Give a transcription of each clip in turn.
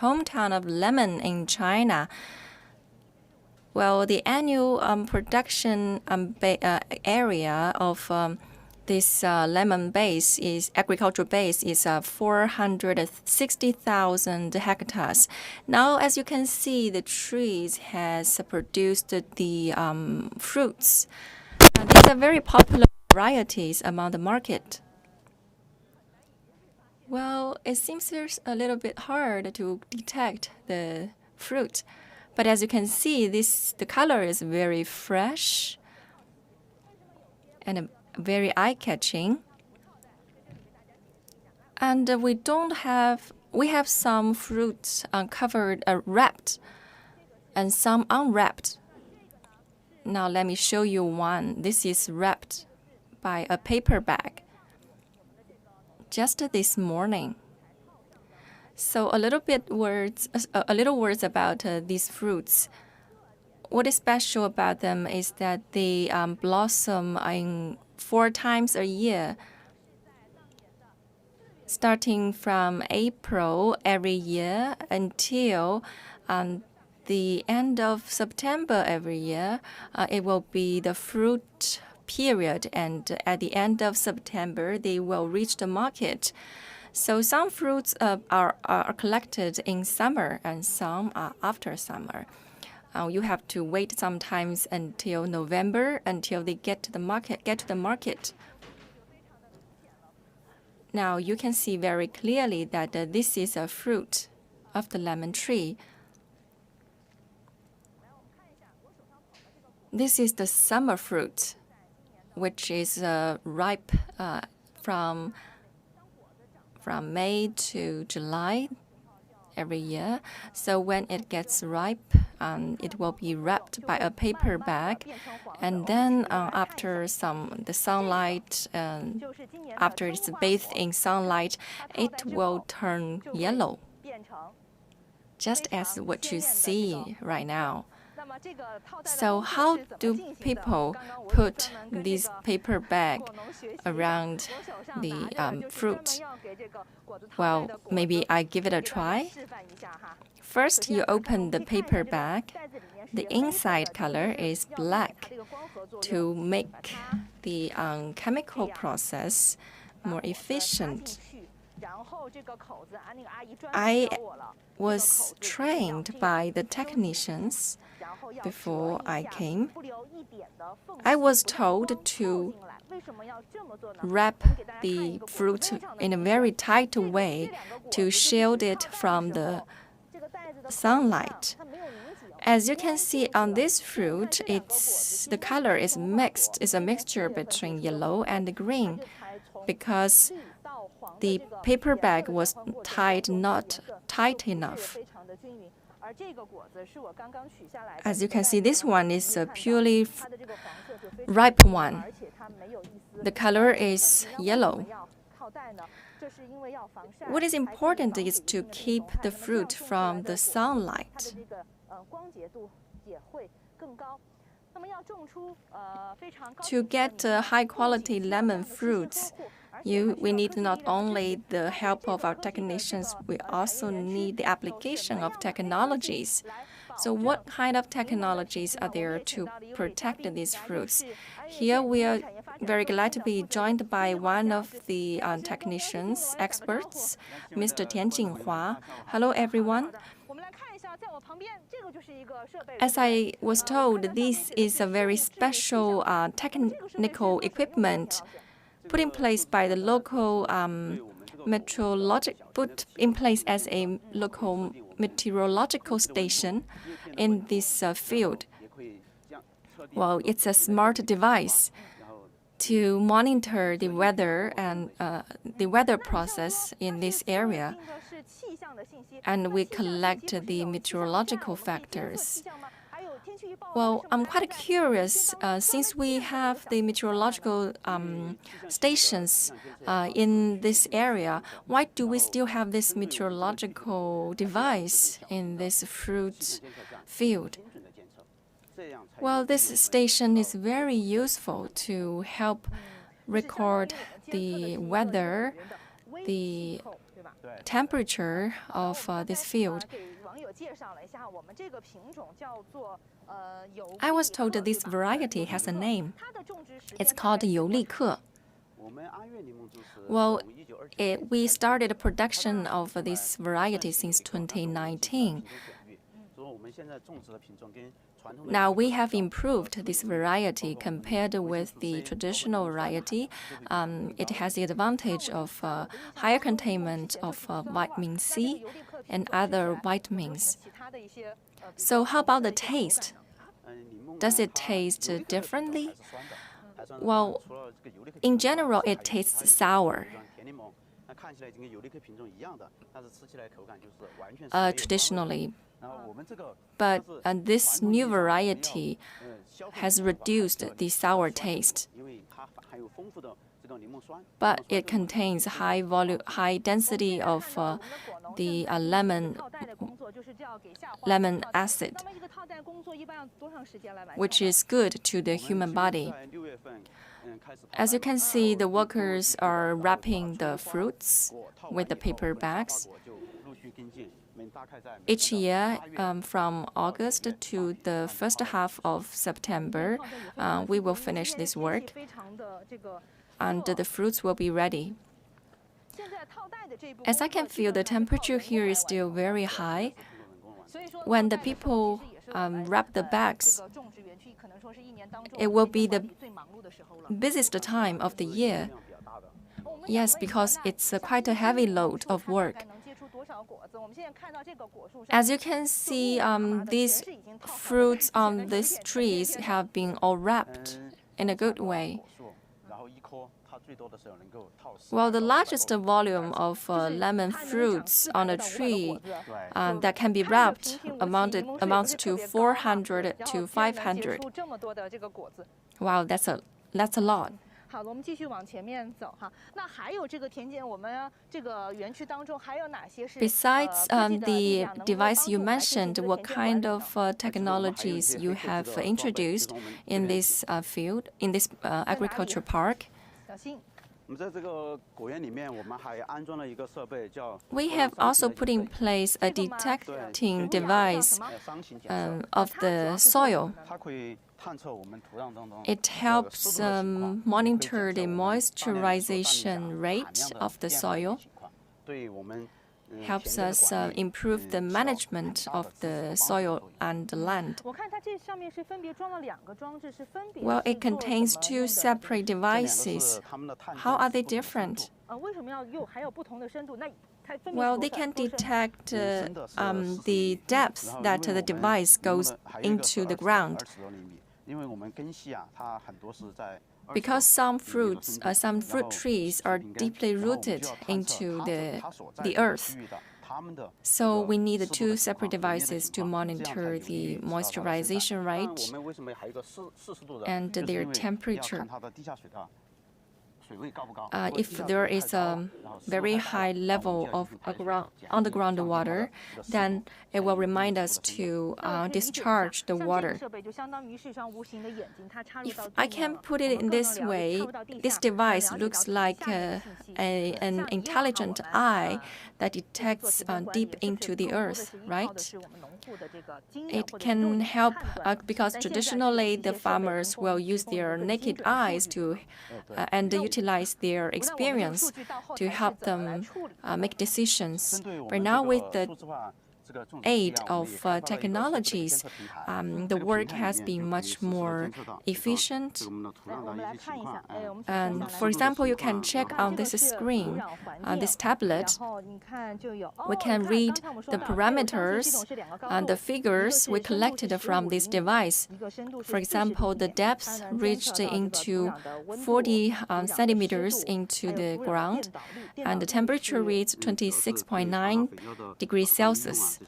hometown of lemon in China. Well, the annual production area of this lemon base is agricultural base is 460,000 hectares. Now, as you can see, the trees has produced the fruits. These are very popular varieties among the market. Well, it seems it's a little bit hard to detect the fruit, but as you can see, the color is very fresh and very eye-catching. And we have some fruits uncovered, wrapped, and some unwrapped. Now let me show you one. This is wrapped by a paper bag. Just this morning. So a little words about these fruits. What is special about them is that they blossom in 4 times a year, starting from April every year until the end of September every year. It will be the fruit period, and at the end of September, they will reach the market. So some fruits are collected in summer, and some are after summer. You have to wait sometimes until November until they get to the market. Now you can see very clearly that this is a fruit of the lemon tree. This is the summer fruit, which is ripe from May to July every year. So when it gets ripe, it will be wrapped by a paper bag, and then after the sunlight, after it's bathed in sunlight, it will turn yellow, just as what you see right now. So how do people put this paper bag around the fruit? Well, maybe I give it a try. First, you open the paper bag. The inside color is black to make the chemical process more efficient. I was trained by the technicians before I came. I was told to wrap the fruit in a very tight way to shield it from the sunlight. As you can see on this fruit, the color is mixed. It's a mixture between yellow and green because the paper bag was not tight enough. As you can see, this one is a purely ripe one. The color is yellow. What is important is to keep the fruit from the sunlight. To get high-quality lemon fruits, we need not only the help of our technicians, we also need the application of technologies. So what kind of technologies are there to protect these fruits? Here we are very glad to be joined by one of the technicians, experts, Mr. Tian Jinghua. Hello, everyone. As I was told, this is a very special technical equipment put in place by the local meteorological station in this field. Well, it's a smart device to monitor the weather and the weather process in this area. And we collect the meteorological factors. Well, I'm quite curious, since we have the meteorological stations in this area, why do we still have this meteorological device in this fruit field? Well, this station is very useful to help record the weather, the temperature of this field. I was told that this variety has a name. It's called 尤利克. Well, we started production of this variety since 2019. Now we have improved this variety compared with the traditional variety. It has the advantage of higher containment of vitamin C and other vitamins. So how about the taste? Does it taste differently? Well, in general, it tastes sour. Traditionally. But this new variety has reduced the sour taste. But it contains high density of the lemon acid, which is good to the human body. As you can see, the workers are wrapping the fruits with the paper bags. Each year, from August to the first half of September, we will finish this work, and the fruits will be ready. As I can feel, the temperature here is still very high. When the people wrap the bags, it will be the busiest time of the year. Yes, because it's quite a heavy load of work. As you can see, these fruits on these trees have been all wrapped in a good way. Well, the largest volume of lemon fruits on a tree that can be wrapped amounts to 400 to 500. Wow, that's a lot. Besides the device you mentioned, what kind of technologies you have introduced in this field, in this agriculture park? We have also put in place a detecting device of the soil. It helps monitor the moisturization rate of the soil, helps us improve the management of the soil and the land. Well, it contains two separate devices. How are they different? Well, they can detect the depth that the device goes into the ground. Because some fruit trees are deeply rooted into the earth. So we need two separate devices to monitor the moisturization rate and their temperature. If there is a very high level of underground water, then it will remind us to discharge the water. If I can put it in this way, this device looks like an intelligent eye that detects deep into the earth, right? It can help because traditionally the farmers will use their naked eyes and utilize their experience to help them make decisions. But now with the aid of technologies, the work has been much more efficient. And for example, you can check on this screen, on this tablet. We can read the parameters and the figures we collected from this device. For example, the depth reached into 40 centimeters into the ground, and the temperature reached 26.9 degrees Celsius.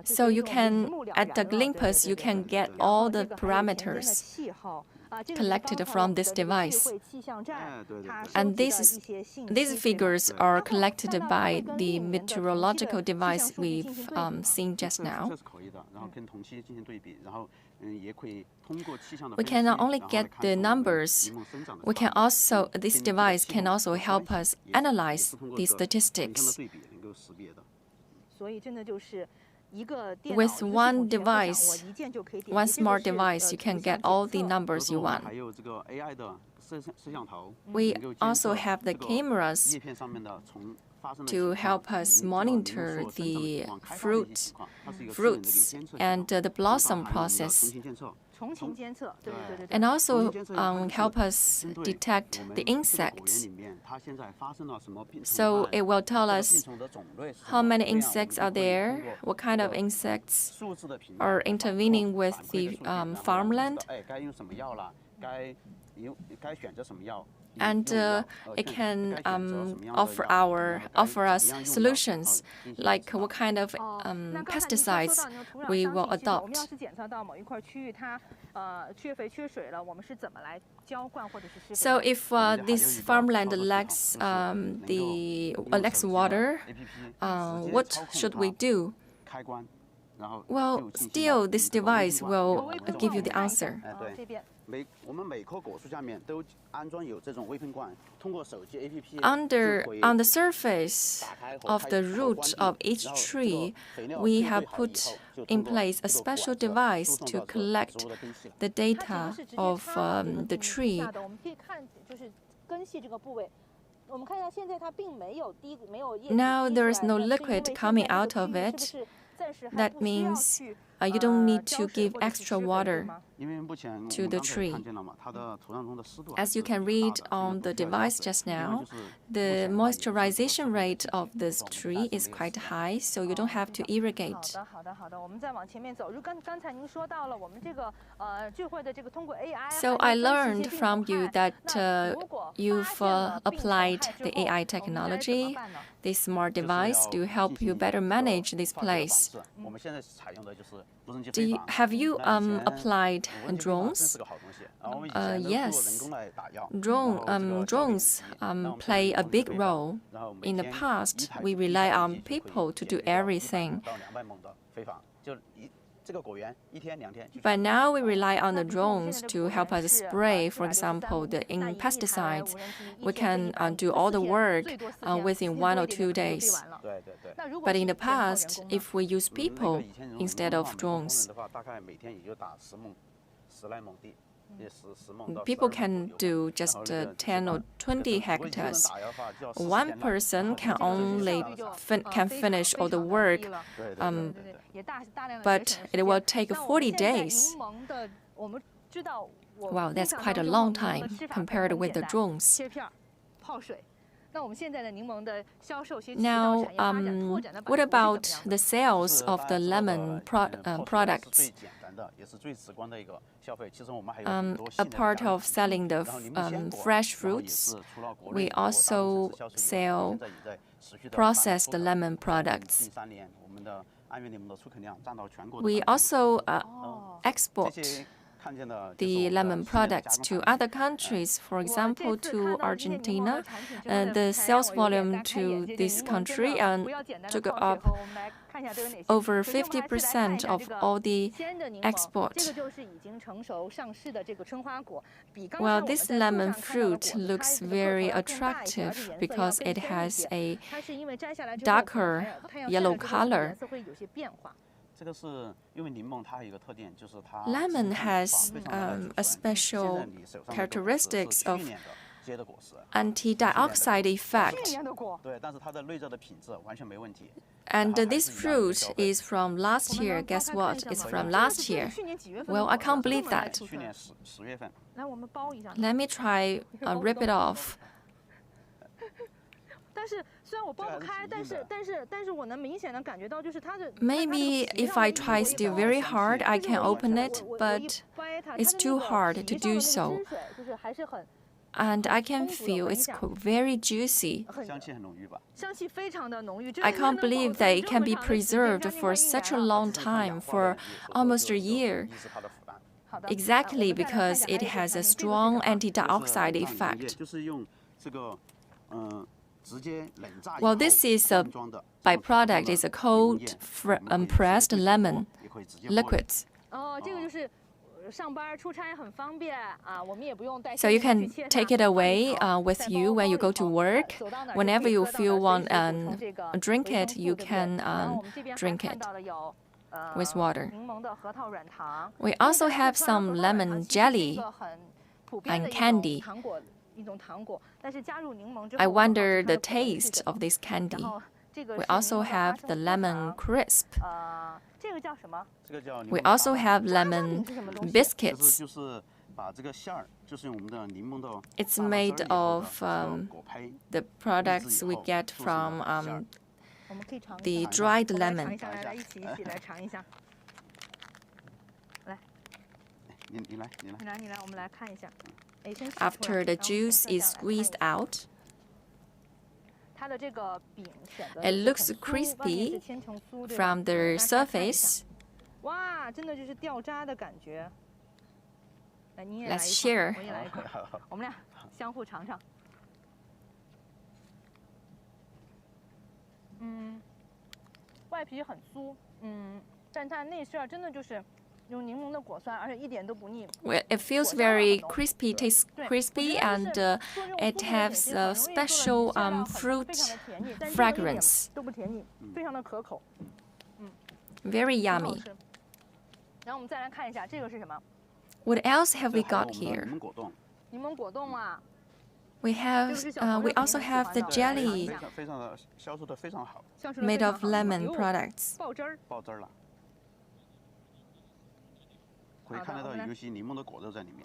So you can, at a glimpse, you can get all the parameters collected from this device. And these figures are collected by the meteorological device we've seen just now. We can not only get the numbers, this device can also help us analyze the statistics. With one device, one smart device, you can get all the numbers you want. We also have the cameras to help us monitor the fruits and the blossom process. And also help us detect the insects. So it will tell us how many insects are there, what kind of insects are intervening with the farmland. And it can offer us solutions, like what kind of pesticides we will adopt. So if this farmland lacks water, what should we do? Well, still, this device will give you the answer. On the surface of the root of each tree, we have put in place a special device to collect the data of the tree. Now there is no liquid coming out of it. That means you don't need to give extra water to the tree. As you can read on the device just now, the moisturization rate of this tree is quite high, so you don't have to irrigate. So I learned from you that you've applied the AI technology, this smart device, to help you better manage this place. Have you applied drones? Yes. Drones play a big role. In the past, we rely on people to do everything. But now we rely on the drones to help us spray, for example, the pesticides. We can do all the work within 1 or 2 days. But in the past, if we use people instead of drones, people can do just 10 or 20 hectares. One person can finish all the work, but it will take 40 days. Wow, that's quite a long time compared with the drones. Now, what about the sales of the lemon products? A part of selling the fresh fruits, we also sell processed lemon products. We also export the lemon products to other countries, for example, to Argentina. The sales volume to this country took up over 50% of all the export. Well, this lemon fruit looks very attractive because it has a darker yellow color. Lemon has a special characteristics of anti-dioxide effect. And this fruit is from last year. Guess what? It's from last year. Well, I can't believe that. Let me try rip it off. Maybe if I try still very hard, I can open it, but it's too hard to do so. And I can feel it's very juicy. I can't believe that it can be preserved for such a long time, for almost a year. Exactly because it has a strong anti-dioxide effect. Well, this is a byproduct. It's a cold pressed lemon liquids. So you can take it away with you when you go to work. Whenever you feel want drink it, you can drink it with water. We also have some lemon jelly and candy. I wonder the taste of this candy. We also have the lemon crisp. We also have lemon biscuits. It's made of the products we get from the dried lemon. After the juice is squeezed out, it looks crispy from the surface. Let's share. Well, it feels very crispy, tastes crispy, and it has a special fruit fragrance. Very yummy. What else have we got here? We also have the jelly made of lemon products.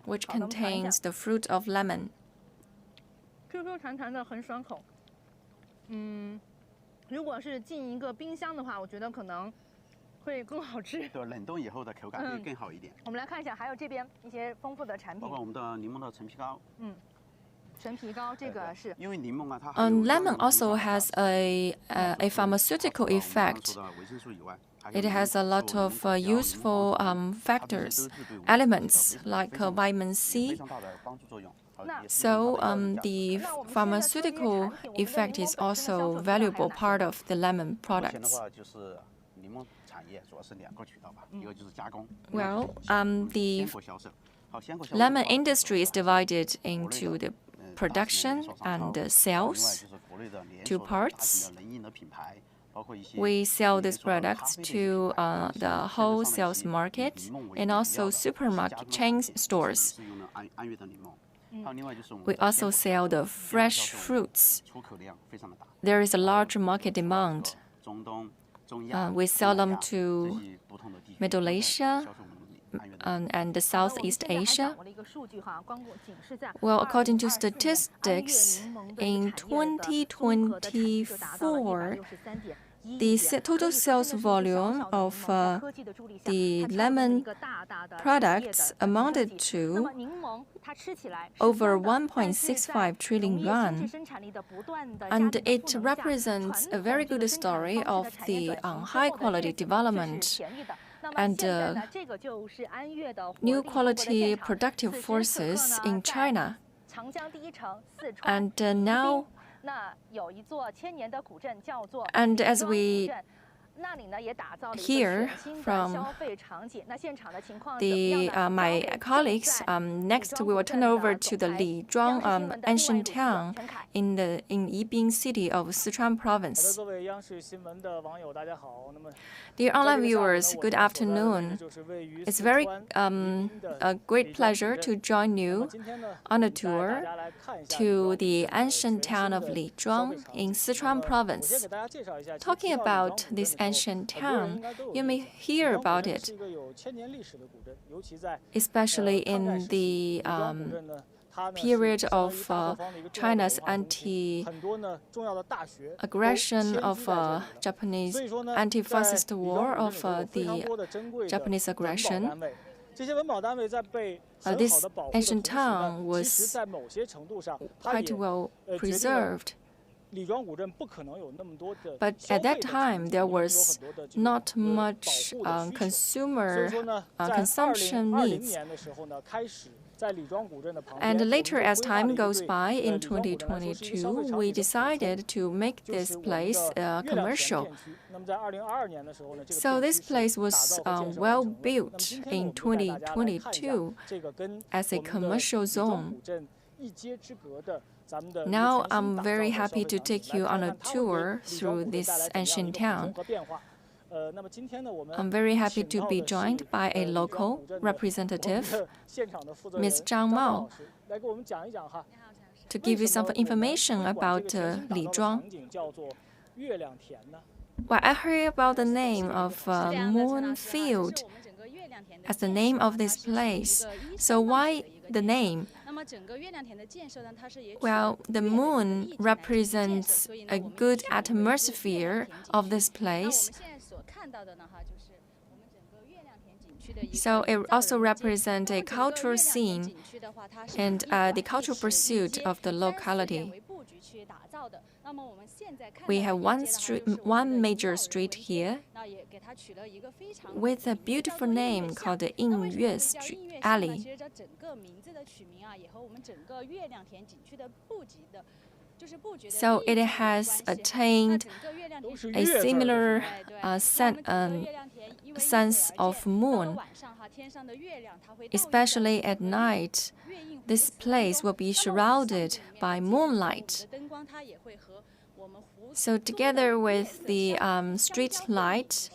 Which contains the fruit of lemon. Lemon also has a pharmaceutical effect. It has a lot of useful elements like vitamin C. So the pharmaceutical effect is also a valuable part of the lemon products. Well, the lemon industry is divided into the production and the sales, two parts. We sell these products to the wholesale market and also supermarket chain stores. We also sell the fresh fruits. There is a large market demand. We sell them to Middle Asia and the Southeast Asia. Well, according to statistics, in 2024, the total sales volume of the lemon products amounted to over 1.65 trillion yuan. And it represents a very good story of the high-quality development and new quality productive forces in China. And now, and as we hear from my colleagues, next we will turn over to the Lizhuang ancient town in Yibin city of Sichuan province. Dear online viewers, good afternoon. It's very a great pleasure to join you on a tour to the ancient town of Lizhuang in Sichuan province. Talking about this ancient town, you may hear about it, especially in the period of China's anti-aggression of Japanese anti-fascist war of the Japanese aggression. This ancient town was quite well preserved. But at that time, there was not much consumption needs. And later, as time goes by, in 2022, we decided to make this place commercial. So this place was well built in 2022 as a commercial zone. Now I'm very happy to take you on a tour through this ancient town. I'm very happy to be joined by a local representative, Ms. Zhang Mao, to give you some information about Lizhuang. Well, I heard about the name of Moon Field as the name of this place. So why the name? Well, the moon represents a good atmosphere of this place. So it also represents a cultural scene and the cultural pursuit of the locality. We have one major street here with a beautiful name called the Yingyue Alley. So it has attained a similar sense of moon. Especially at night, this place will be surrounded by moonlight. So together with the street light,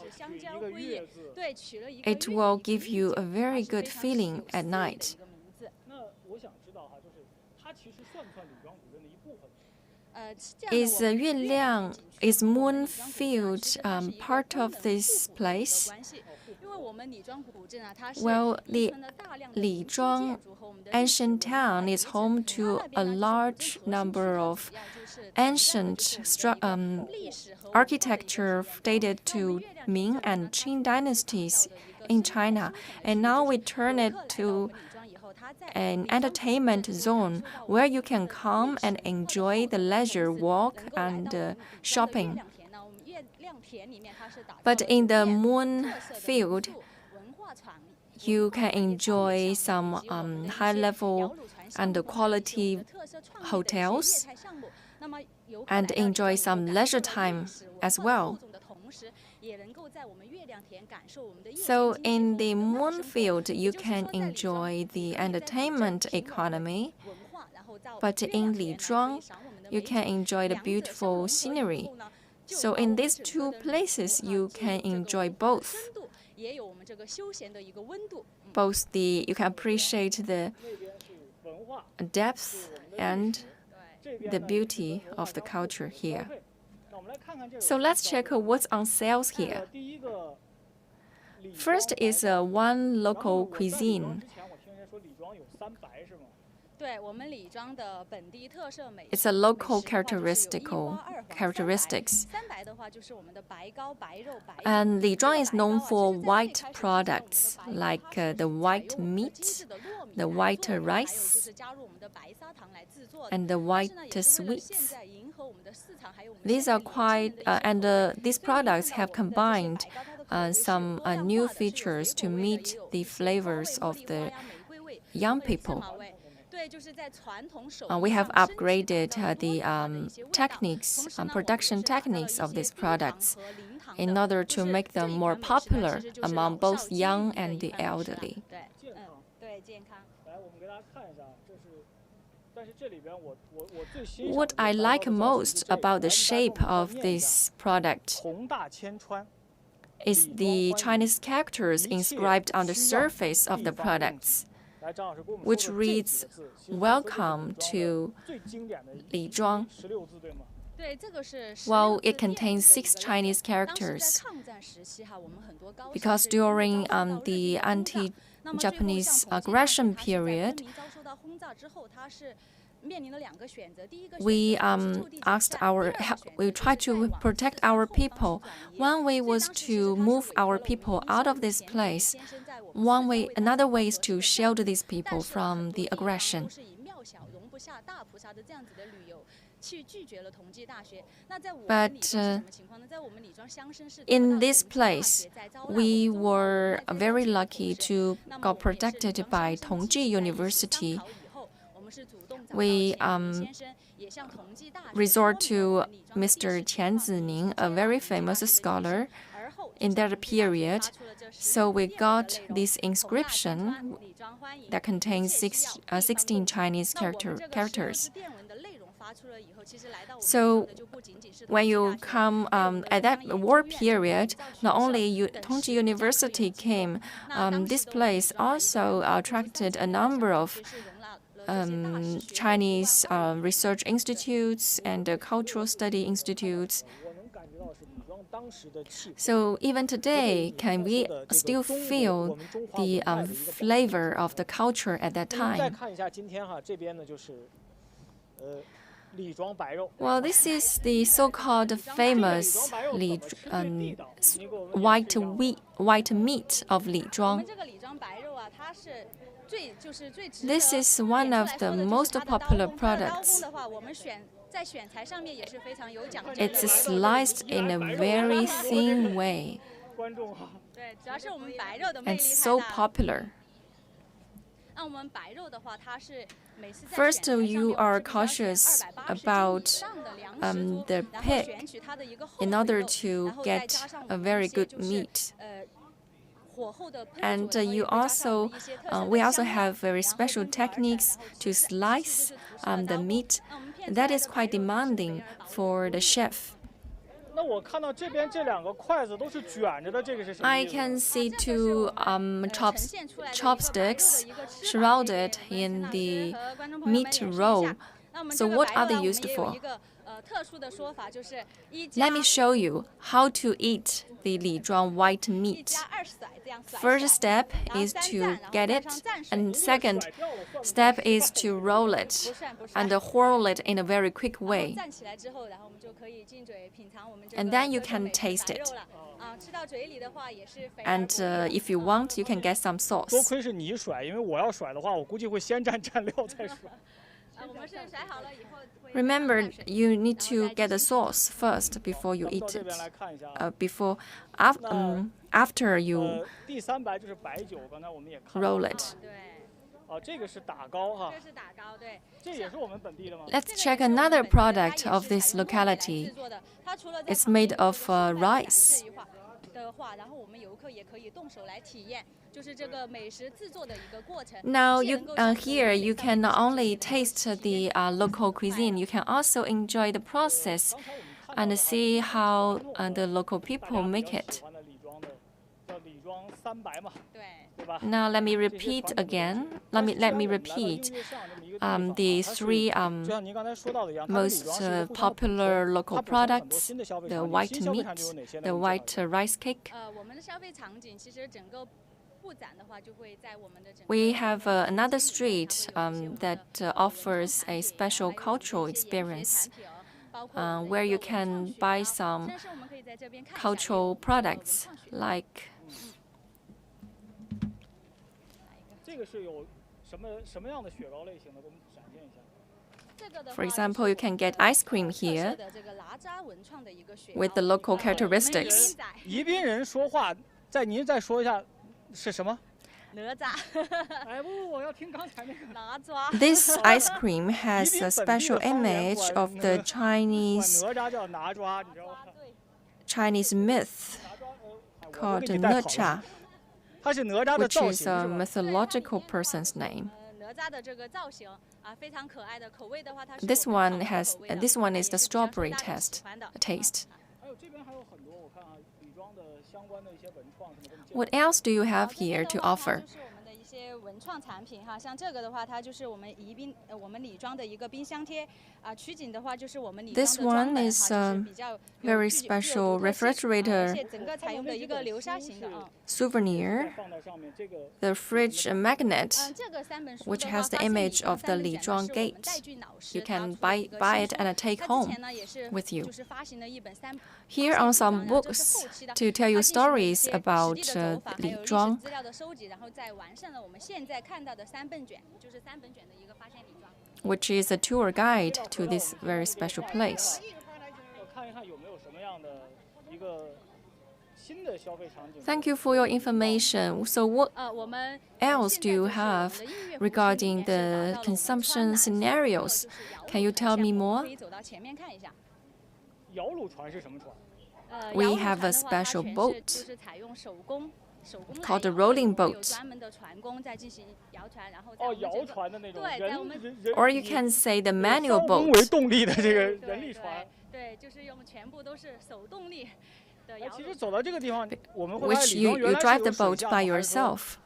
it will give you a very good feeling at night. Is Moon Field part of this place? Well, the Lizhuang ancient town is home to a large number of ancient architecture dated to Ming and Qing dynasties in China. And now we turn it to an entertainment zone where you can come and enjoy the leisure walk and shopping. But in the Moon Field, you can enjoy some high-level and quality hotels and enjoy some leisure time as well. So in the Moon Field, you can enjoy the entertainment economy, but in Lizhuang, you can enjoy the beautiful scenery. So in these two places, you can enjoy both. You can appreciate the depth and the beauty of the culture here. So let's check what's on sales here. First is one local cuisine. It's a local characteristics. And Lizhuang is known for white products like the white meat, the white rice, and the white sweets. These are these products have combined some new features to meet the flavors of the young people. We have upgraded the production techniques of these products in order to make them more popular among both young and the elderly. What I like most about the shape of this product is the Chinese characters inscribed on the surface of the products, which reads, "Welcome to Lizhuang." Well, it contains 6 Chinese characters, because during the anti-Japanese aggression period, we tried to protect our people. One way was to move our people out of this place. Another way is to shelter these people from the aggression. But in this place, we were very lucky to got protected by Tongji University. We resort to Mr. Qian Zining, a very famous scholar in that period. So we got this inscription that contains 16 Chinese characters. So when you come at that war period, not only Tongji University came, this place also attracted a number of Chinese research institutes and cultural study institutes. So even today, can we still feel the flavor of the culture at that time? Well, this is the so-called famous white meat of Lizhuang. This is one of the most popular products. It's sliced in a very thin way. And so popular. First, you are cautious about the pig in order to get a very good meat. And we also have very special techniques to slice the meat. That is quite demanding for the chef. I can see two chopsticks shrouded in the meat roll. So what are they used for? Let me show you how to eat the Lizhuang white meat. First step is to get it, and second step is to roll it and whirl it in a very quick way. And then you can taste it. And if you want, you can get some sauce. Remember, you need to get the sauce first before you eat it. After you roll it. Let's check another product of this locality. It's made of rice. Now, here you can not only taste the local cuisine, you can also enjoy the process and see how the local people make it. Now, let me repeat again. Let me repeat the three most popular local products: the white meat, the white rice cake. We have another street that offers a special cultural experience where you can buy some cultural products like for example, you can get ice cream here with the local characteristics. This ice cream has a special image of the Chinese myth called Necha, which is a mythological person's name. This one is the strawberry taste. What else do you have here to offer? This one is a very special refrigerator souvenir, the fridge magnet, which has the image of the Lizhuang gate. You can buy it and take home with you. Here are some books to tell you stories about Lizhuang. which is a tour guide to this very special place. Thank you for your information. So what else do you have regarding the consumption scenarios? Can you tell me more? We have a special boat called a rolling boat. Or you can say the manual boat. Which you drive the boat by yourself.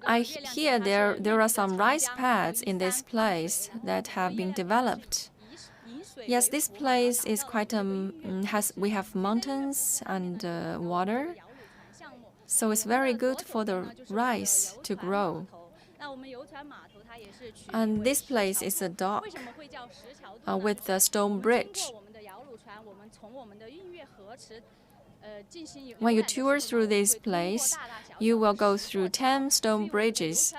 I hear there are some rice pads in this place that have been developed. Yes, this place is quite we have mountains and water, so it's very good for the rice to grow. And this place is a dock with a stone bridge. When you tour through this place, you will go through 10 stone bridges.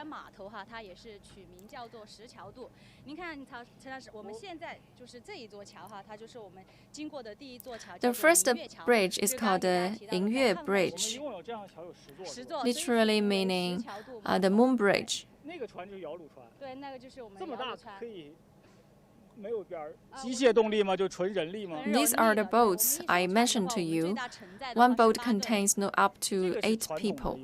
The first bridge is called the Yue Bridge, literally meaning the moon bridge. These are the boats I mentioned to you. One boat contains up to 8 people.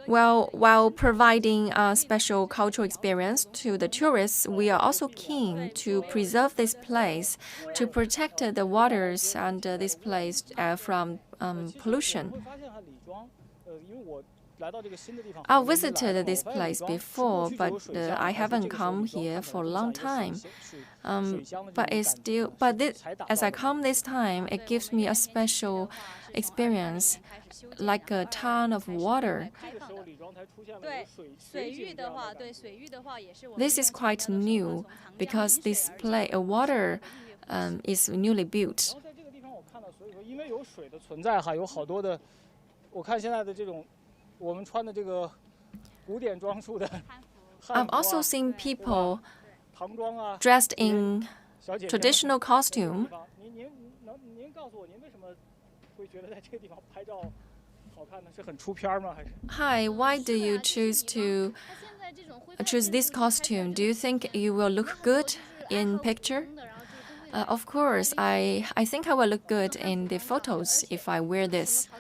Well, while providing a special cultural experience to the tourists, we are also keen to preserve this place, to protect the waters and this place from pollution. I visited this place before, but I haven't come here for a long time. As I come this time, it gives me a special experience, like a ton of water. This is quite new because this water is newly built. I've also seen people dressed in traditional costume. Hi, why do you choose this costume? Do you think you will look good in picture? Of course, I think I will look good in the photos if I wear this.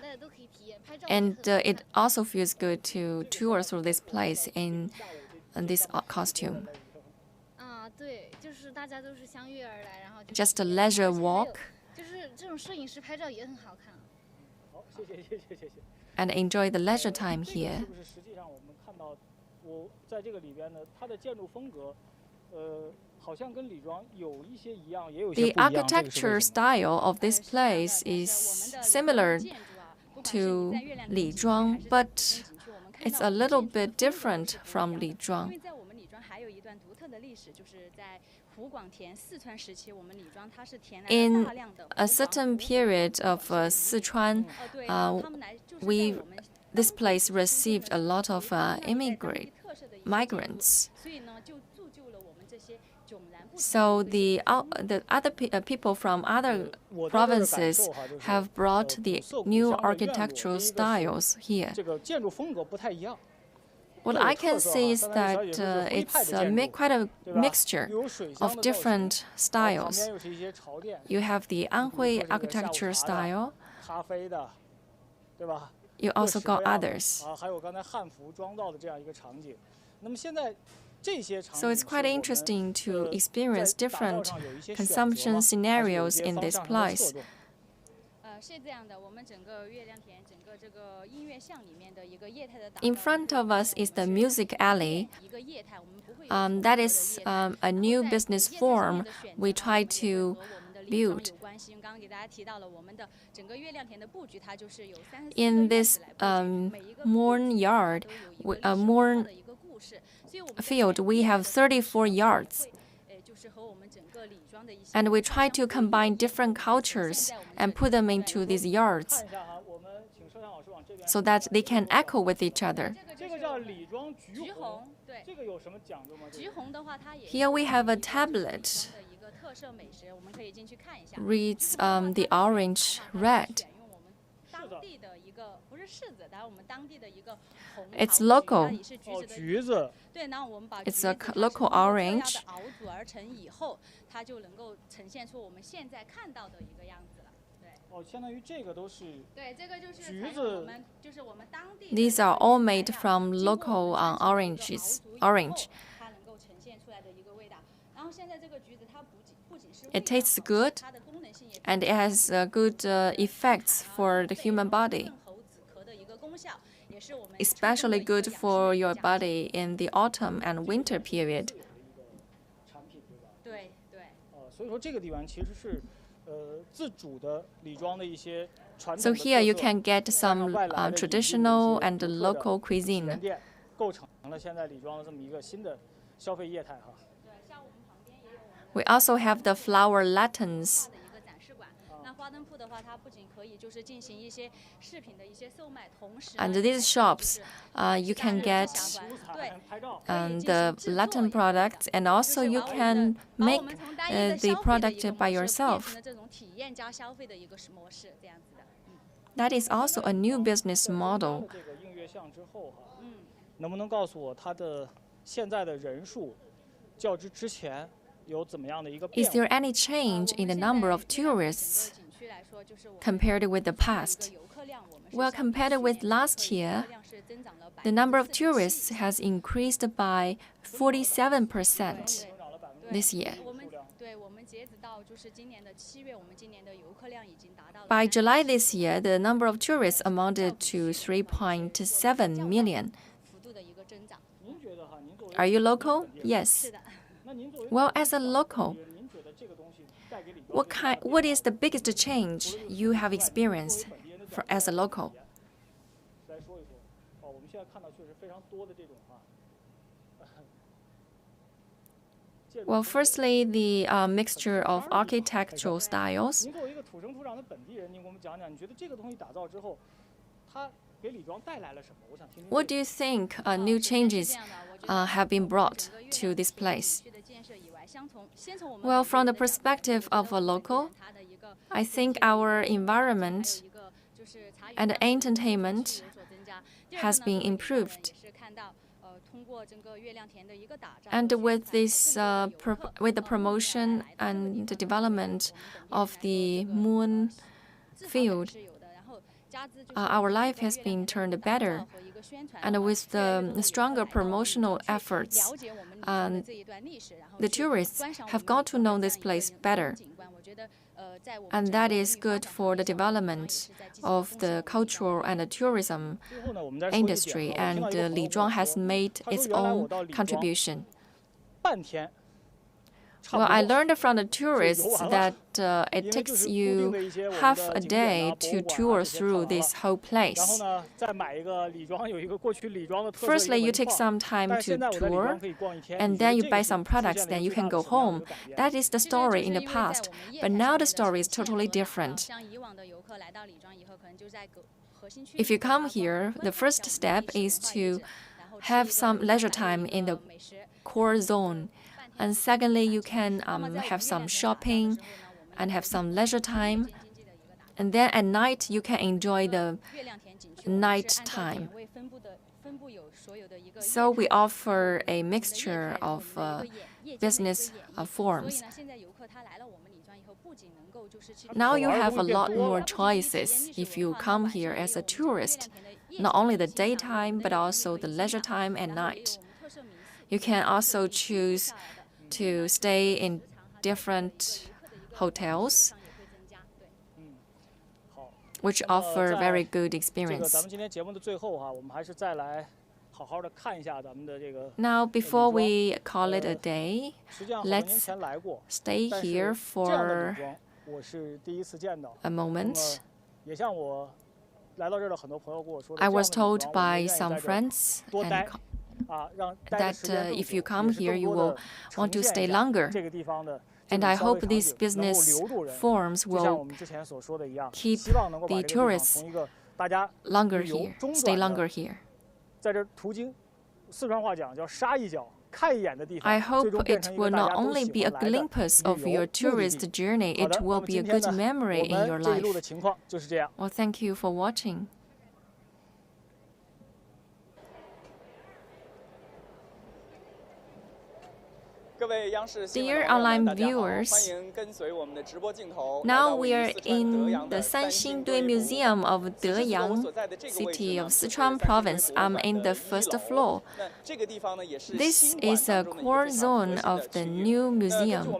And it also feels good to tour through this place in this costume. Just a leisure walk and enjoy the leisure time here. The architecture style of this place is similar to Lizhuang, but it's a little bit different from Lizhuang. In a certain period of Sichuan, this place received a lot of migrants. So the other people from other provinces have brought the new architectural styles here. What I can see is that it's quite a mixture of different styles. You have the Anhui architecture style. You also got others. So it's quite interesting to experience different consumption scenarios in this place. In front of us is the music alley. That is a new business form we try to build. In this Morn yard, Morn field, we have 34 yards. And we try to combine different cultures and put them into these yards so that they can echo with each other. Here we have a tablet. Reads the orange red. It's local. It's a local orange. These are all made from local orange. It tastes good, and it has good effects for the human body, especially good for your body in the autumn and winter period. So here you can get some traditional and local cuisine. We also have the flower lanterns. And these shops, you can get the lantern products, and also you can make the product by yourself. That is also a new business model. Is there any change in the number of tourists compared with the past? Well, compared with last year, the number of tourists has increased by 47% this year. By July this year, the number of tourists amounted to 3.7 million. Are you local? Yes. Well, as a local, what is the biggest change you have experienced as a local? Well, firstly, the mixture of architectural styles. What do you think new changes have been brought to this place? Well, from the perspective of a local, I think our environment and entertainment has been improved. And with this, with the promotion and the development of the moon field, our life has been turned better. And with the stronger promotional efforts, the tourists have got to know this place better. And that is good for the development of the cultural and the tourism industry. And Lizhuang has made its own contribution. Well, I learned from the tourists that it takes you half a day to tour through this whole place. Firstly, you take some time to tour, and then you buy some products, then you can go home. That is the story in the past, but now the story is totally different. If you come here, the first step is to have some leisure time in the core zone. And secondly, you can have some shopping and have some leisure time. And then at night, you can enjoy the night time. So we offer a mixture of business forms. Now you have a lot more choices if you come here as a tourist, not only the daytime, but also the leisure time at night. You can also choose to stay in different hotels, which offer very good experience. Now, before we call it a day, let's stay here for a moment. I was told by some friends that if you come here, you will want to stay longer. And I hope these business forms will keep the tourists longer here, stay longer here. I hope it will not only be a glimpse of your tourist journey, it will be a good memory in your life. Well, thank you for watching. Dear online viewers, now we are in the Sanxingdui Museum of Deyang, city of Sichuan province. I'm in the first floor. This is a core zone of the new museum,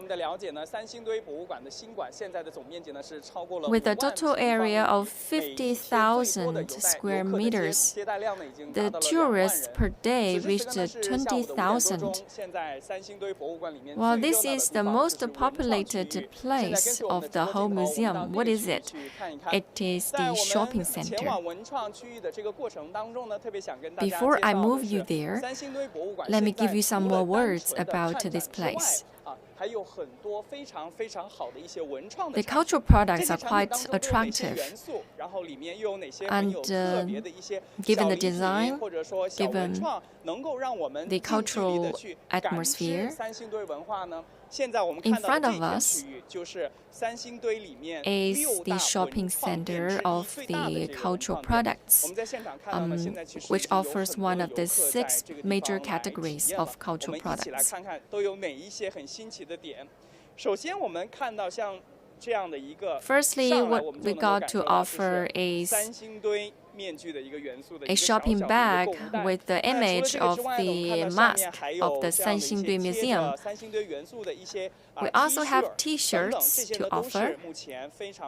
with a total area of 50,000 square meters. The tourists per day reached 20,000. Well, this is the most populated place of the whole museum. What is it? It is the shopping center. Before I move you there, let me give you some more words about this place. The cultural products are quite attractive, and given the design, given the cultural atmosphere, in front of us is the shopping center of the cultural products, which offers one of the 6 major categories of cultural products. Firstly, what we got to offer is a shopping bag with the image of the mask of the Sanxingdui Museum. We also have T-shirts to offer,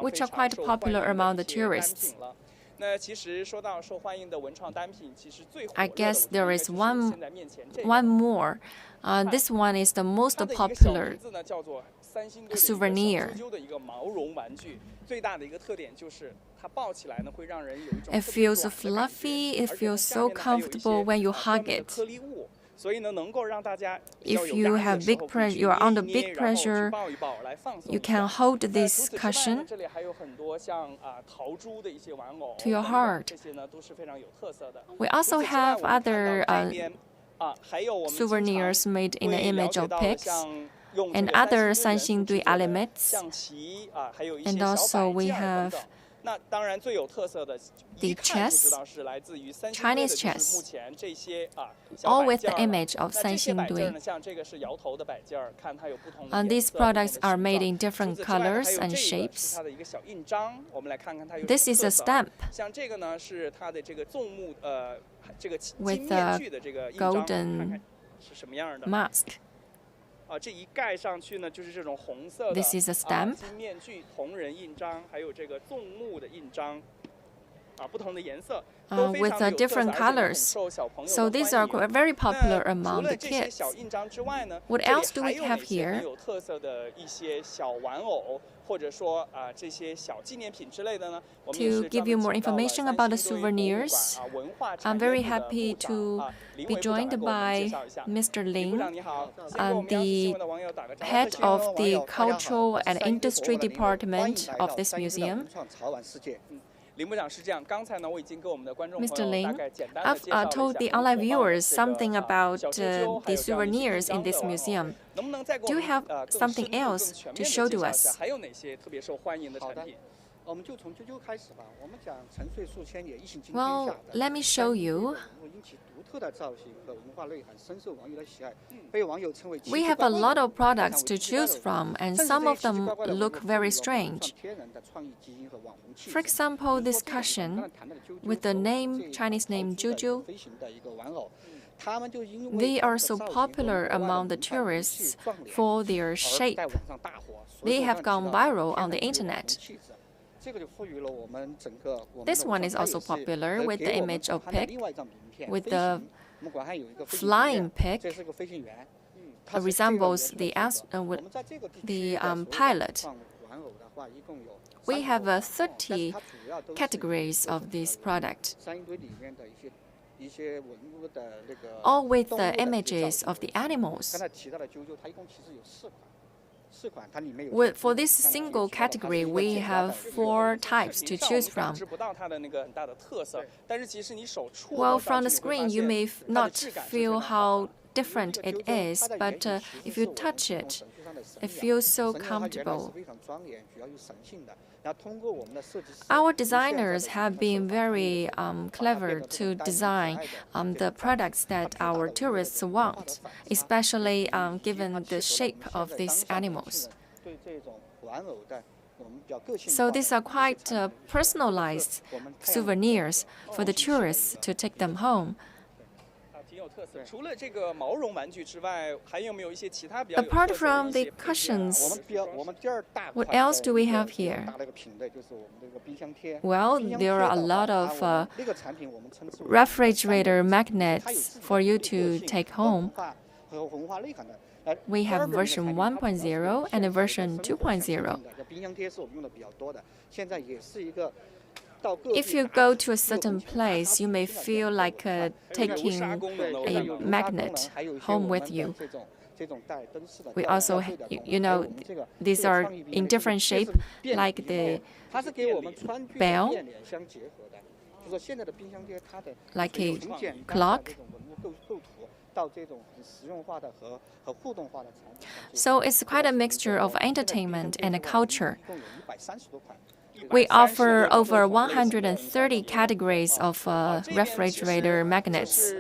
which are quite popular among the tourists. I guess there is one more. This one is the most popular souvenir. It feels fluffy, it feels so comfortable when you hug it. If you have big pressure, you are under big pressure, you can hold this cushion to your heart. We also have other souvenirs made in the image of pigs and other Sanxingdui elements. And also we have the chess, Chinese chess, all with the image of Sanxingdui. And these products are made in different colors and shapes. This is a stamp with a golden mask. This is a stamp. With different colors. So these are very popular among the kids. What else do we have here? To give you more information about the souvenirs, I'm very happy to be joined by Mr. Lin, the head of the Cultural and Industry Department of this museum. Mr. Ling, I've told the online viewers something about the souvenirs in this museum. Do you have something else to show to us? Well, let me show you. We have a lot of products to choose from, and some of them look very strange. For example, this cushion with the Chinese name Juju. They are so popular among the tourists for their shape. They have gone viral on the internet. This one is also popular with the image of pig, with the flying pig. It resembles the pilot. We have 30 categories of this product, all with the images of the animals. For this single category, we have 4 types to choose from. Well, from the screen, you may not feel how different it is, but if you touch it, it feels so comfortable. Our designers have been very clever to design the products that our tourists want, especially given the shape of these animals. So these are quite personalized souvenirs for the tourists to take them home. Apart from the cushions, what else do we have here? Well, there are a lot of refrigerator magnets for you to take home. We have version 1.0 and a version 2.0. If you go to a certain place, you may feel like taking a magnet home with you. We also, these are in different shape, like the bell, like a clock. So it's quite a mixture of entertainment and a culture. We offer over 130 categories of refrigerator magnets.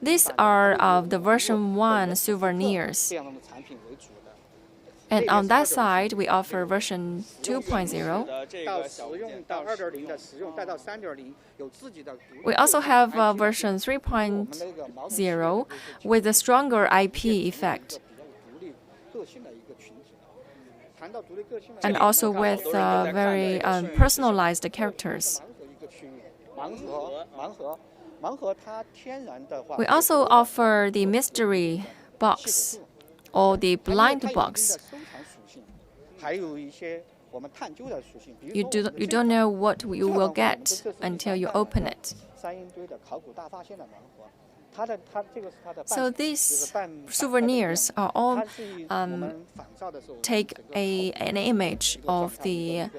These are the version 1 souvenirs. And on that side, we offer version 2.0. We also have version 3.0 with a stronger IP effect, and also with very personalized characters. We also offer the mystery box or the blind box. You don't know what you will get until you open it. So these souvenirs are all take an image of the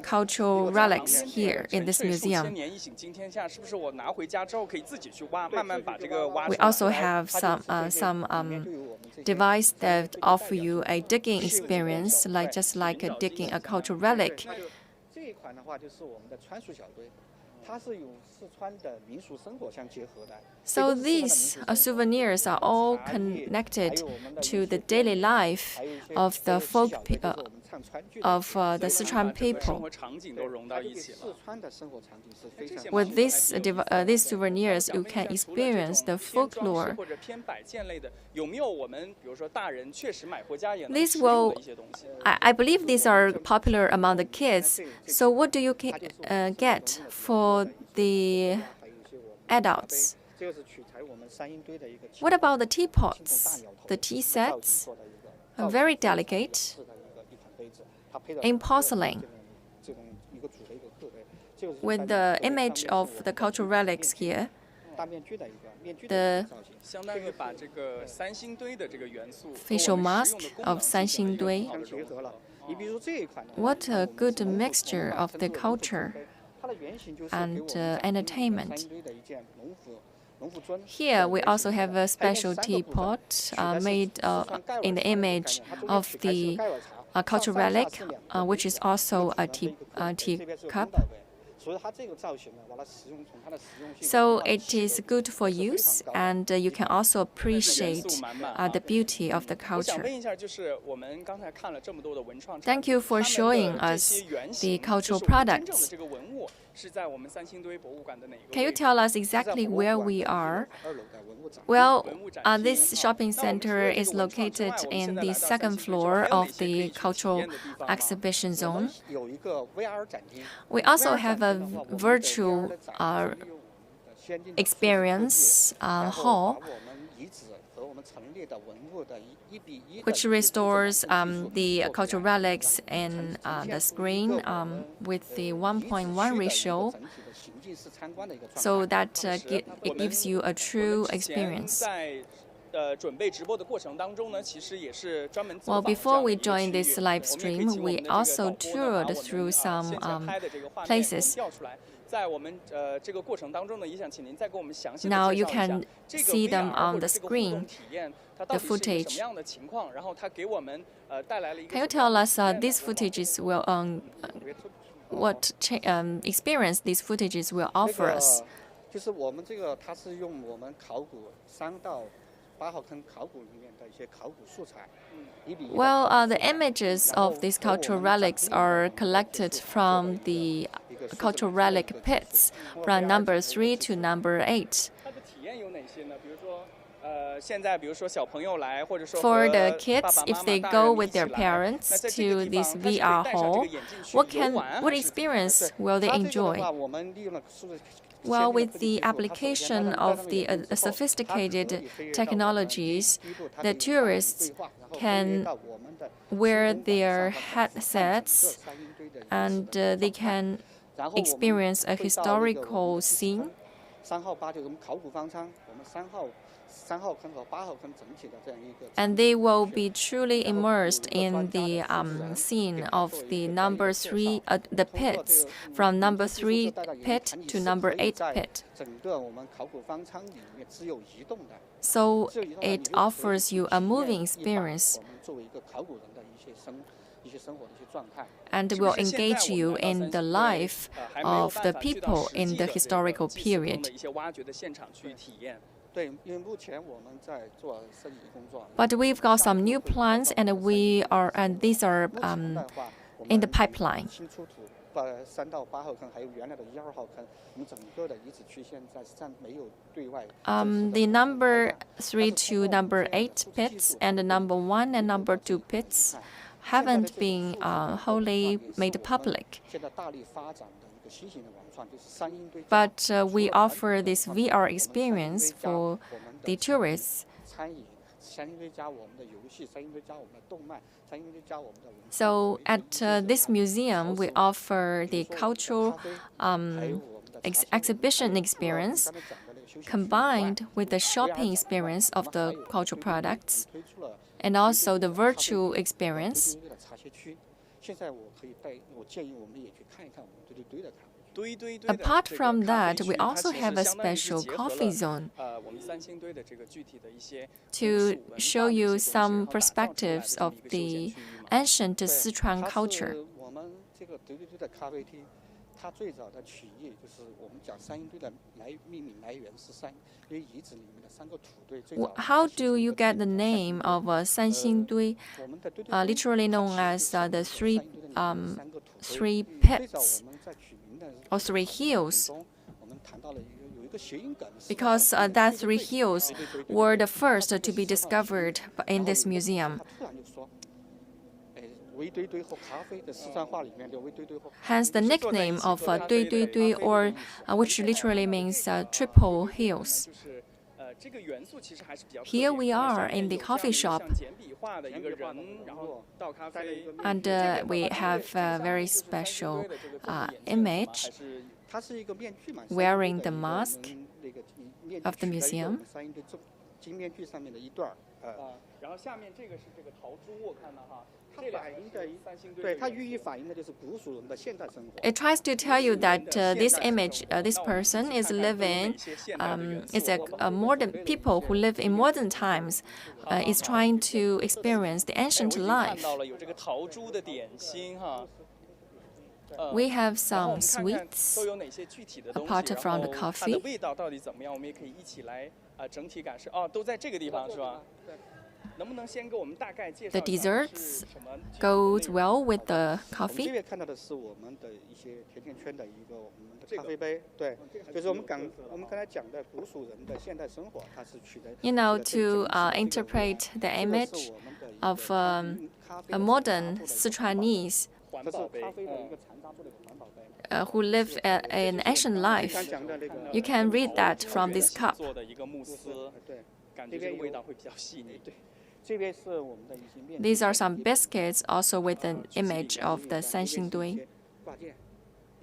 cultural relics here in this museum. We also have some device that offer you a digging experience, just like digging a cultural relic. So these souvenirs are all connected to the daily life of the the Sichuan people. With these souvenirs, you can experience the folklore. I believe these are popular among the kids. So what do you get for the adults? What about the teapots? The tea sets are very delicate, in porcelain, with the image of the cultural relics here. The facial mask of Sanxingdui. What a good mixture of the culture and entertainment. Here we also have a special teapot made in the image of the cultural relic, which is also a teacup. So it is good for use, and you can also appreciate the beauty of the culture. Thank you for showing us the cultural products. Can you tell us exactly where we are? Well, this shopping center is located in the second floor of the cultural exhibition zone. We also have a virtual experience hall, which restores the cultural relics in the screen with the 1.1 ratio, so that it gives you a true experience. Well, before we joined this live stream, we also toured through some places. Now you can see them on the screen, the footage. Can you tell us these footages will what experience these footages will offer us? 就是我们这个，它是用我们考古3到8号坑考古里面的一些考古素材。Well, the images of these cultural relics are collected from the cultural relic pits from number 3 to number 8. For the kids, if they go with their parents to this VR hall, what experience will they enjoy? Well, with the application of the sophisticated technologies, the tourists can wear their headsets and they can experience a historical scene. And they will be truly immersed in the scene of the number 3, the pits, from number 3 pit to number 8 pit. So it offers you a moving experience and will engage you in the life of the people in the historical period. But we've got some new plans, and these are in the pipeline. The number 3 to number 8 pits and the number 1 and number 2 pits haven't been wholly made public. But we offer this VR experience for the tourists. So at this museum, we offer the cultural exhibition experience combined with the shopping experience of the cultural products and also the virtual experience. Apart from that, we also have a special coffee zone to show you some perspectives of the ancient Sichuan culture. How do you get the name of Sanxingdui, literally known as the three pits or 3 hills? Because that 3 hills were the first to be discovered in this museum. Hence the nickname of Dui Dui Dui, or which literally means triple hills. Here we are in the coffee shop, and we have a very special image wearing the mask of the museum. It tries to tell you that this image, this person is living, is a modern people who live in modern times, is trying to experience the ancient life. We have some sweets apart from the coffee. The desserts goes well with the coffee. You know, to interpret the image of a modern Sichuanese who live an ancient life. You can read that from this cup. These are some biscuits also with an image of the Sanxingdui.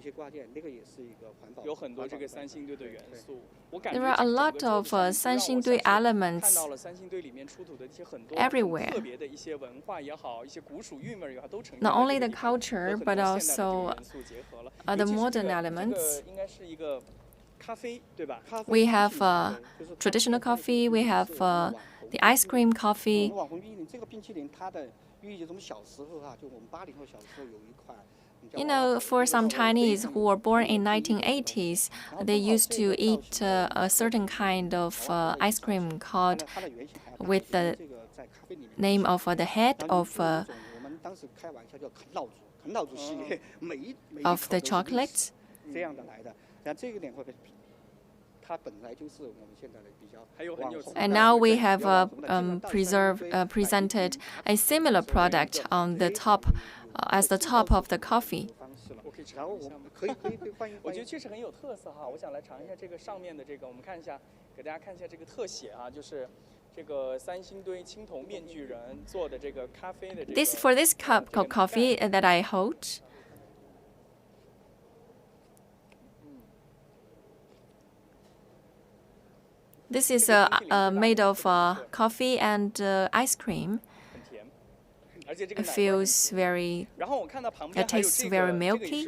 些挂件，那个也是一个环保。有很多这个三星堆的元素。 There are a lot of 三星堆 elements everywhere. Not only the culture, but also the modern elements. We have traditional coffee. We have the ice cream coffee. 网红冰淇淋这个冰淇淋，它的寓意就是我们小时候就我们80后小时候有一款。 You know, for some Chinese who were born in 1980s, they used to eat a certain kind of ice cream called with the name of the head of the chocolates. And now we have presented a similar product on the top, as the top of the coffee. 我觉得确实很有特色哈，我想来尝一下这个上面的这个，我们看一下，给大家看一下这个特写啊，就是这个三星堆青铜面具人做的这个咖啡的这个。For this cup of coffee that I hold. This is made of coffee and ice cream. It feels very. It tastes very milky.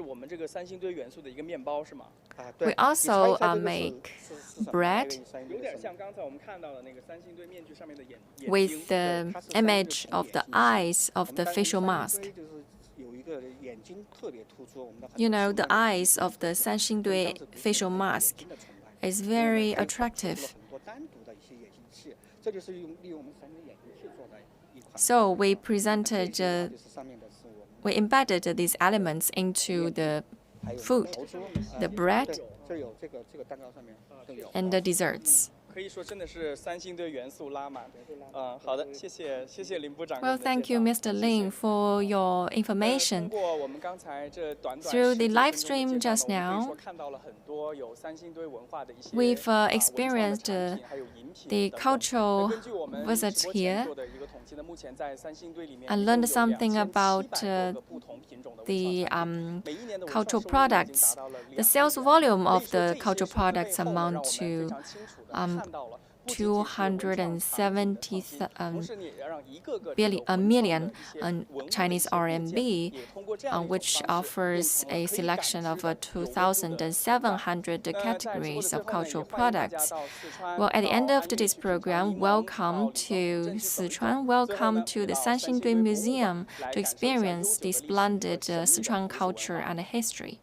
We also make bread with the image of the eyes of the facial mask. You know, the eyes of the Sanxingdui facial mask is very attractive. So we embedded these elements into the food, the bread, and the desserts. 可以说真的是三星堆元素拉满。好的，谢谢林部长。Well, thank you, Mr. Lin, for your information. Through the live stream just now, we've experienced the cultural visit here and learned something about the cultural products. The sales volume of the cultural products amount to 270 million Chinese RMB, which offers a selection of 2,700 categories of cultural products. Well, at the end of today's program, welcome to Sichuan. Welcome to the Sanxingdui Museum to experience the splendid Sichuan culture and history.